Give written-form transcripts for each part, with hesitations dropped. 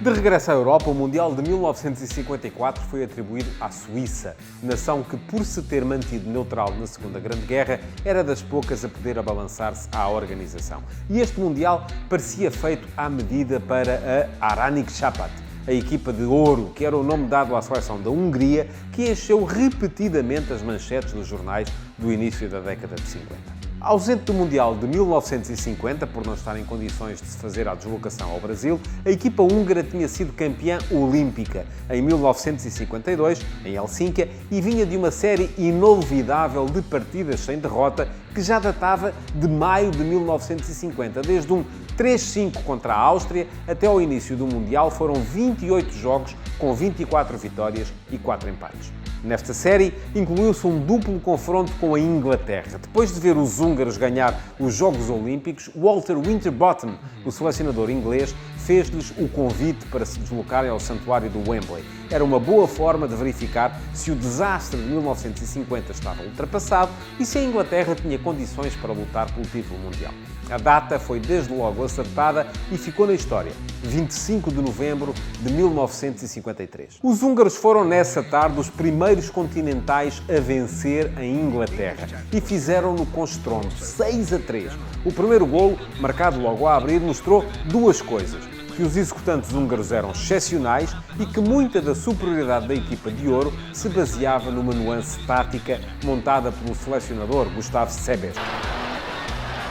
De regresso à Europa, o Mundial de 1954 foi atribuído à Suíça, nação que, por se ter mantido neutral na Segunda Grande Guerra, era das poucas a poder abalançar-se à organização. E este Mundial parecia feito à medida para a Aranyk Csapat, a equipa de ouro, que era o nome dado à seleção da Hungria, que encheu repetidamente as manchetes dos jornais do início da década de 50. Ausente do Mundial de 1950, por não estar em condições de se fazer a deslocação ao Brasil, a equipa húngara tinha sido campeã olímpica em 1952, em Helsínquia, e vinha de uma série inolvidável de partidas sem derrota, que já datava de maio de 1950. Desde um 3-5 contra a Áustria até ao início do Mundial foram 28 jogos com 24 vitórias e 4 empates. Nesta série, incluiu-se um duplo confronto com a Inglaterra. Depois de ver os húngaros ganhar os Jogos Olímpicos, Walter Winterbottom, o selecionador inglês, fez-lhes o convite para se deslocarem ao santuário do Wembley. Era uma boa forma de verificar se o desastre de 1950 estava ultrapassado e se a Inglaterra tinha condições para lutar pelo título mundial. A data foi desde logo acertada e ficou na história, 25 de novembro de 1953. Os húngaros foram nessa tarde os primeiros continentais a vencer a Inglaterra e fizeram-no com estrondo, 6-3. O primeiro golo, marcado logo a abrir, mostrou duas coisas: que os executantes húngaros eram excepcionais e que muita da superioridade da equipa de ouro se baseava numa nuance tática montada pelo selecionador Gustav Sebestyk.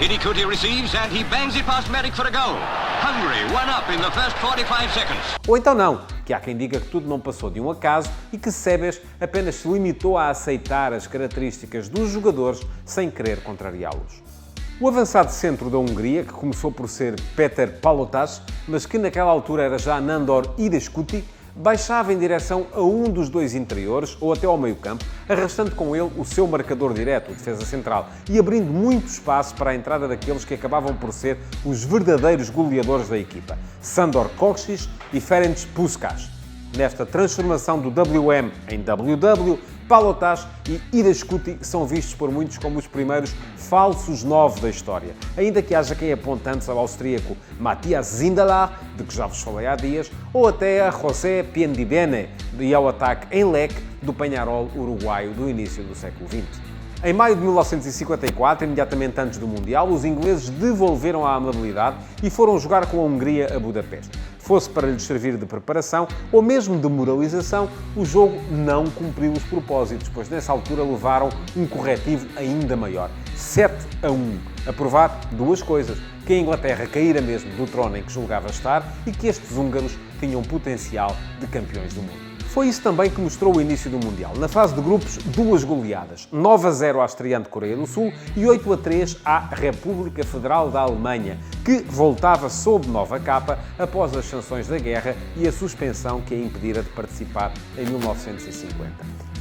Hidikuti receives and he bangs it past Merrick for a goal. Hungary one up in the first 45 seconds. Ou então não, que há quem diga que tudo não passou de um acaso e que Sebestyk apenas se limitou a aceitar as características dos jogadores sem querer contrariá-los. O avançado centro da Hungria, que começou por ser Péter Palotas, mas que naquela altura era já Nándor Hidekuti, baixava em direção a um dos dois interiores ou até ao meio-campo, arrastando com ele o seu marcador direto, o defesa central, e abrindo muito espaço para a entrada daqueles que acabavam por ser os verdadeiros goleadores da equipa, Sandor Kocsis e Ferenc Puskás. Nesta transformação do WM em WW, Palotas e Hidekuti são vistos por muitos como os primeiros falsos 9 da história, ainda que haja quem aponte antes ao austríaco Matthias Zindelar, de que já vos falei há dias, ou até a José Piendibene e ao ataque em leque do Peñarol uruguaio do início do século XX. Em maio de 1954, imediatamente antes do Mundial, os ingleses devolveram a amabilidade e foram jogar com a Hungria a Budapeste. Fosse para lhes servir de preparação ou mesmo de moralização, o jogo não cumpriu os propósitos, pois nessa altura levaram um corretivo ainda maior, 7-1. A provar duas coisas: que a Inglaterra caíra mesmo do trono em que julgava estar e que estes húngaros tinham potencial de campeões do mundo. Foi isso também que mostrou o início do Mundial. Na fase de grupos, duas goleadas. 9-0 à estreante Coreia do Sul e 8-3 à República Federal da Alemanha, que voltava sob nova capa após as sanções da guerra e a suspensão que a impedira de participar em 1950.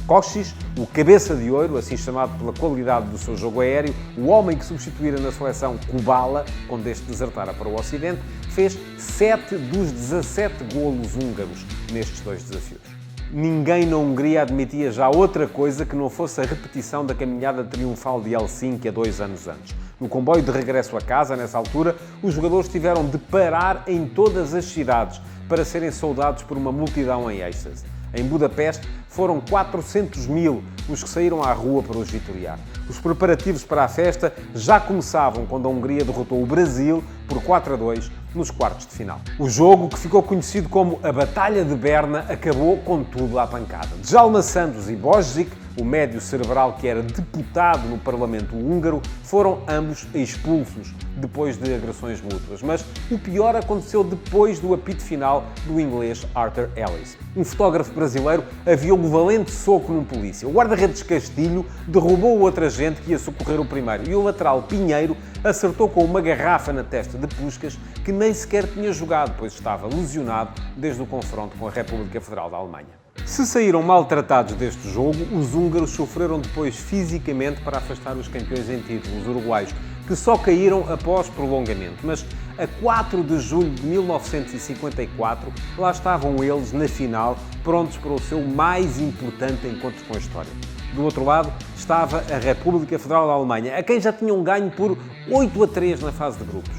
Kocsis, o cabeça de ouro, assim chamado pela qualidade do seu jogo aéreo, o homem que substituíra na seleção Kubala, quando este desertara para o Ocidente, fez 7 dos 17 golos húngaros nestes dois desafios. Ninguém na Hungria admitia já outra coisa que não fosse a repetição da caminhada triunfal de Helsínquia 2 anos antes. No comboio de regresso a casa, nessa altura, os jogadores tiveram de parar em todas as cidades para serem saudados por uma multidão em êxtase. Em Budapeste, foram 400 mil os que saíram à rua para os vitoriar. Os preparativos para a festa já começavam quando a Hungria derrotou o Brasil por 4-2 nos quartos de final. O jogo, que ficou conhecido como a Batalha de Berna, acabou com tudo à pancada. Djalma Santos e Božić, o médio cerebral que era deputado no Parlamento húngaro, foram ambos expulsos depois de agressões mútuas. Mas o pior aconteceu depois do apito final do inglês Arthur Ellis. Um fotógrafo brasileiro aviou um valente soco num polícia. O guarda-redes Castilho derrubou o outro agente que ia socorrer o primeiro e o lateral Pinheiro acertou com uma garrafa na testa de Puskás, que nem sequer tinha jogado, pois estava lesionado desde o confronto com a República Federal da Alemanha. Se saíram maltratados deste jogo, os húngaros sofreram depois fisicamente para afastar os campeões em título, os uruguaios, que só caíram após prolongamento. Mas a 4 de julho de 1954, lá estavam eles na final, prontos para o seu mais importante encontro com a história. Do outro lado estava a República Federal da Alemanha, a quem já tinham ganho por 8-3 na fase de grupos.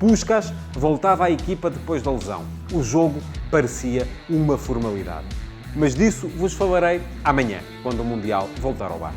Puskás voltava à equipa depois da lesão. O jogo parecia uma formalidade. Mas disso vos falarei amanhã, quando o Mundial voltar ao bar.